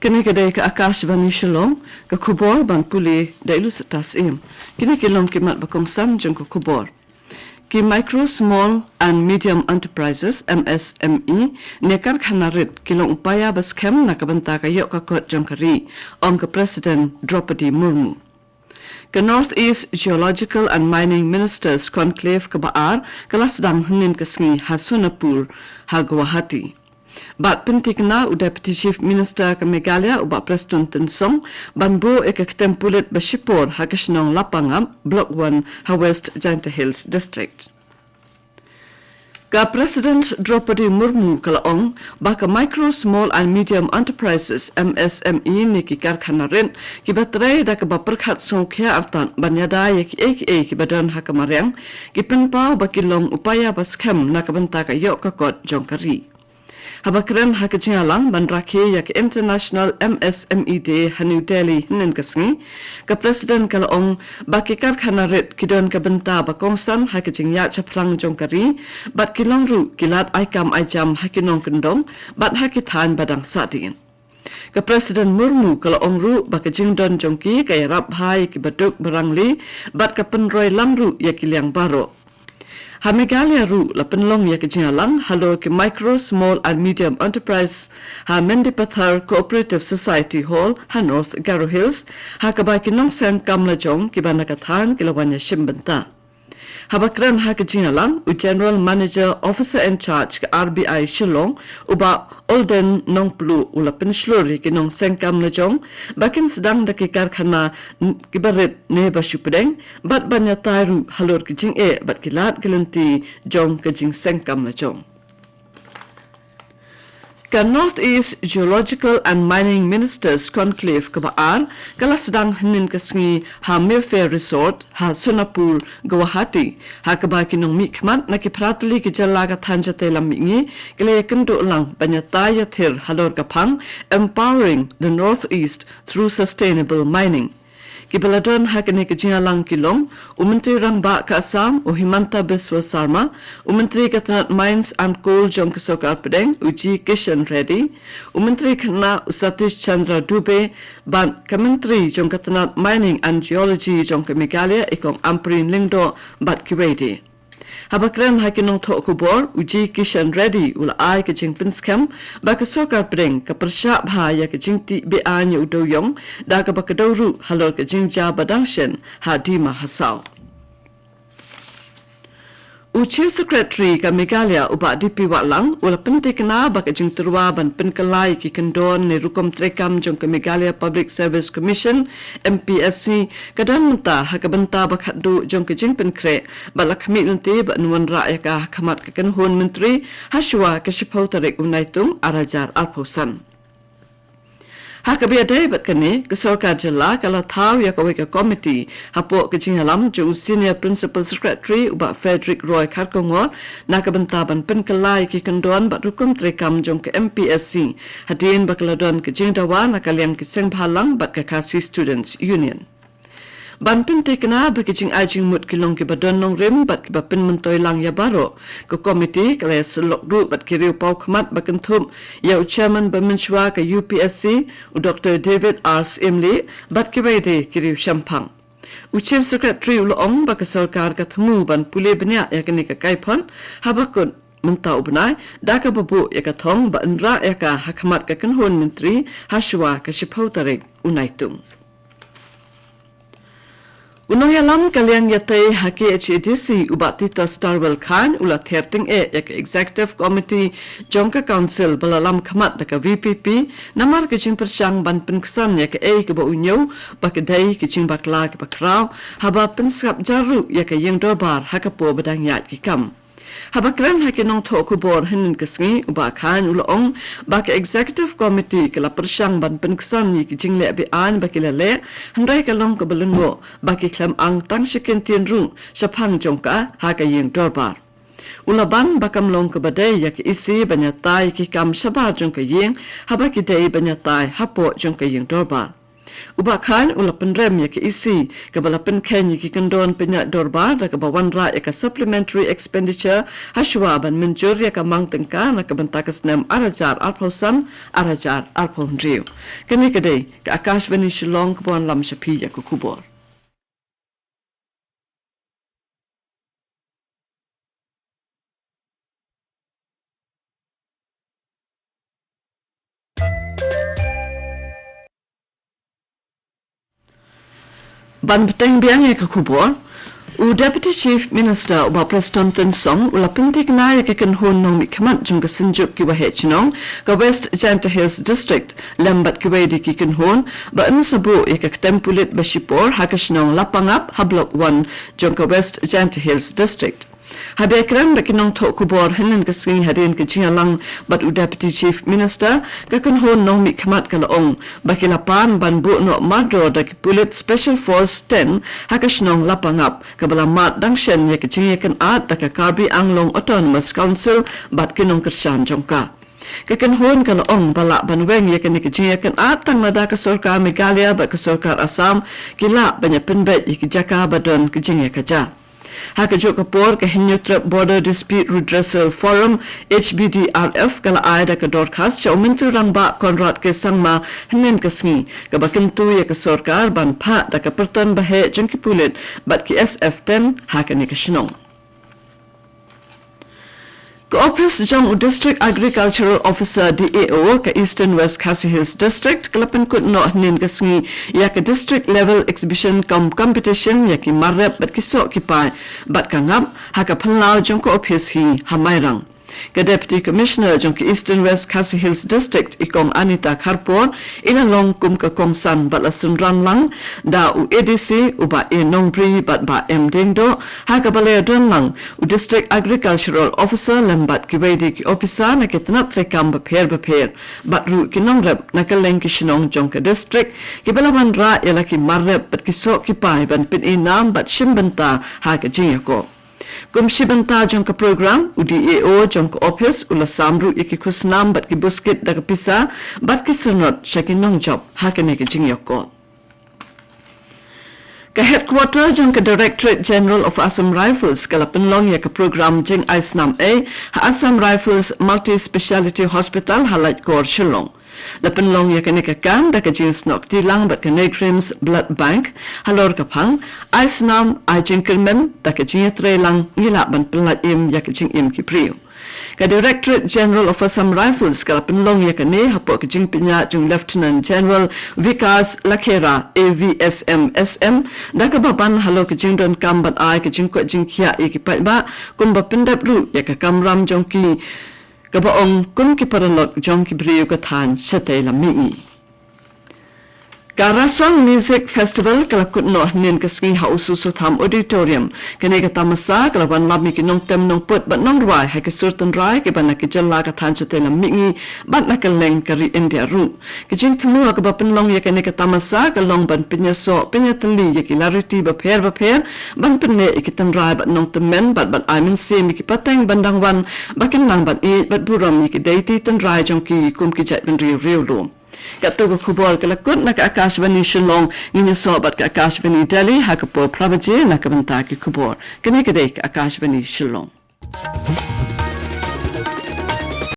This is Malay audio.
Kini kedai ke Akashvani Shillong ke kubor ban puli dailu setas im. Kini kilong kimat bakongsan jeng ke kubor. Ki micro, small and medium enterprises MSME nekar khanarit kilong upaya baskem nakabanta kayok kakot jeng kari ong ke President Draupadi Murmu. Ke Northeast Geological and Mining Ministers Conclave ke Baar kelas sedang henin kesengi Hasunapur ha Guwahati. Bat pentikna u Deputy Chief Minister ke Meghalaya u Preston Tensong banbo ek tempulet Bashipur Akashvani Lapangam Block 1 ha West Janta Hills District. Ka President Draupadi Murmu kalaong baka micro, small and medium enterprises MSME ni ki karkhana rin ki batray da ka baperkhat songkhya artan banyada yak ek ki badan hakamaryang ki penpau bakilong upaya baskem nakabanta ka yok kakot jongkari. Habakran hakajingalang bandrakhe yak International MSME Day ha New Delhi hinin kasngi ka President kalaong baki karkhana rit kidon ka benta bakongsan hakajingya chaplang jongkari bat kilong ru kilat aikam aijam hakinong kendong bat hakithan badang sadin. Ka President Murmu kalaong ru bakajingdon jongki kay rap hai ki baduk barangli bat ka penroy langru yakiliang baro. Ha Meghalaya ru la penlong ya kejingalang halo ke micro, small and medium enterprise ha Mendipathar Cooperative Society Hall ha North Garo Hills ha kabay kinong sen kamla jong kibanakathan kilawanya shimbenta. Habakran ha kejingalang u General Manager Officer in Charge ke RBI Shillong uba Olden Nongplu ula pensluri kinong sen kamla jong bakin sedang daki karkhana kibarit ne basupedeng bat banyataru halur kijing bat kilat gelenti jong kejing sen kamla jong. Ka Northeast Geological and Mining Ministers Conclave ke Baar kala sedang henin kesengi ha Mayfair Resort ha Sunapur Guwahati ha kabay kinong mikmat na kipratli ke jalaga thanjate lamingi kala kendo lang banyataya thir halor kapang empowering the Northeast through sustainable mining. Kibaladon hakane kejingalang kilong Menteri Rang Ba ka Assam Himanta Biswa Sarma Menteri Katanat Mines and Coal jong kesokar pedeng Uji Kishan Reddy Menteri Khana Satish Chandra Dubey ban Kementeri jong Katanat Mining and Geology jong ke Meghalaya ikong Amprin Lingdo bat kiwedi. Habakran hakinong to kubor Uji Kishan Reddy ula ai ke jing pinskem ba ke sokar pedeng ke persya bhaya ke jing ti be anya udoyong da ke bakadawru halor ke jing ja badangshen ha dima hasaw. U Chief Secretary ka Meghalaya uba DP Watlang ula pentikna ba ke jing turwa ban penkalai ki kendon ne rukom trekam jong ke Meghalaya Public Service Commission MPSC kadan menta hakabenta bakhadu jong ke jing penkre ba lakhmi nanti ba nuan ra ya ka khamat ke kanhon menteri Hashwa ke shipau tarik unaitung arajar alphosan. Hakabiadai bat kani ke sorkar jela kala thau ya kawe ke committee hapo ke jinghalam jo senior principal secretary uba Frederick Roy Kharkongor nakabenta ban penkalai ki kendon bat rukum trekam jong ke MPSC hadin bakladon ke jingdawa nakaliang ke sengbhalang bat ke Khasi Students Union. Ban pentekna bakijing ajing mut kilong ke badon nong rim bat ke bapin mentoy lang ya baro ke komiti kala selok ru bat kiriu pau khmat bakenthum ya chairman bamenshwa ke UPSC u Dr David R Imli bat ke baide kiriu shampang u chief secretary ulong bak sarkar ka thmu ban pule bnya ya kini ka kaipon habakun mentau benai da ka babu ya ka thong ba nra ya ka hakmat ka kanhon menteri Hashwa ka shipau tarik unaitung. Unoyalam kaliang yate haki HEDC ubat Tita Starwell Khan ula therting yak executive committee jongka council balalam khamat daka VPP namar kicing persyang ban penksan yak ke ba unyo bakadai kicing bakla ke bakraw haba penskap jaru yak yang dorbar hakapo badang yat ki kam. Habakran hakinong to kubor hinin kesngi uba khan ulong bak executive committee kala persyang ban penksan yi kijing le be an bakila le handai kalong ke belengo baki klam ang tang shikin tin ru sapang jongka hakayeng dorbar ulaban bakam long ke badai yak isi banyatai ki kam sabar jongka yeng habaki dei banyatai hapo jongka yeng dorbar Ubakhan ulapan rem ya ke isi kabalapan ken ya ki kandon penyak dorbar da kabawan ra ya ka supplementary expenditure hashwa ban menjur ya ka mang tengka na kabentakas nam arajar arphosam arajar arphondriu kani kadai ka Akashvani Shillong kabuan lam shapi ya kubor. Ban beteng biang ya kubor Deputy Chief Minister uba Preston Tensong ulapin tigna ya hon nong mikhamat jung ka sinjuk ki wahechnong ka West Janta Hills District lambat ki wedi ki hon ba an sabu ya tempulit bashipor hakashnong lapangap hablok 1 jung ka West Janta Hills District. Habekram bakinong to kubor hinan kasing hadin ke jingalang bat Deputy Chief Minister hon nong mikhamat kalaong bakilapan ban bu no madro da pulit Special Force 10 hakashnong lapangap kabalamat dangshen ya jingakan at da Karbi Anglong Autonomous Council bat kinong kersan jongka hon kalaong balak banweng ya jingakan at tang nada ka Sorkar Meghalaya ba ka Sorkar Assam kila banyak penbet ya jaka badon jingakan Hakajuk kapor ke Hinyutra Border Dispute Redressal Forum HBDRF kala aida ka dorkas siya umintu rangba Konrad ke sangma hinin kasngi kabakintu ya ka Sorkar ban pa da ka perton bahe jengki pulit bat ki SF10 hakani ka Shinong. Office Jam District Agricultural Officer DAO ka Eastern West Khasi Hills District kalapan kut no hnin kasngi ya ka district level exhibition competition ya ki marrep bat ki sok ki pai bat ka ngap ha ka phanlaw jong ko office hi hamairang ka Deputy Commissioner jong ki Eastern West Khasi Hills District ikong Anita Kharpor inalong kum ka kongsan bat la sunran lang da u ADC uba e nongpri bat ba dengdo ha ka balaya don lang u District Agricultural Officer lambat ki wedi ki officer na kitnap rekam bapher bat ru ki nongrep na kaleng ki Shinong jong ka district ki balaman ra yala ki marrep bat ki sok ki pai ban pin inam bat shimbanta ha ka jingako Kumshibanta jong ka program UDAO jong ka office ula samru iki kusnam bat ki buskit da ka pisa bat ki sunot shakin nong job hakane ki jingyoko ka headquarter jong ka Directorate General of Assam Rifles kalapan long ya ka program jing Aisnam A ha Assam Rifles Multi-Speciality Hospital halat kor Shillong Lapan long ya kanika kan da ka jeans nok tilang bat ka Negrins Blood Bank halor ka phang Aisnam Ajinkelmen da ka jinatre lang ngila ban pelat im ya ka jing im ki priu ka Directorate General of Assam Rifles kalapan long ya kane hapo ka jing pinya jung Lieutenant General Vikas Lakhera AVSM da ka baban halo ka jing don kam bat ai ka jing ko jing khia e ki pai ba kumba pindap ru ya ka kamram jong ki kabaong kun ki paralot jong ki briyo ka than satay lami Karasong Music Festival kalakut no hnin kasngi hausu tham auditorium kani ka tamasa kalaban lami ki nong tem nong put bat nong rai ha ki surtan rai ki ban ki jalla ka than satay lami bat na kaleng kari India ru ki jing thmu ka bapen long ya kani ka tamasa ka long ban pinya so pinya tali ya ki larity ba pher ban pinne ikitan rai bat nong temen bat aimin se mi ki pateng bandang wan bakin lang bat e bat buram mi ki deiti tan rai jong ki kum ki jat ben riu lu Kato ko kubor kalakut na ka Akashvani Shillong nginya sobat ka Akashvani Delhi hakapo prabaje na kabanta ki kubor kani kadai ka Akashvani Shillong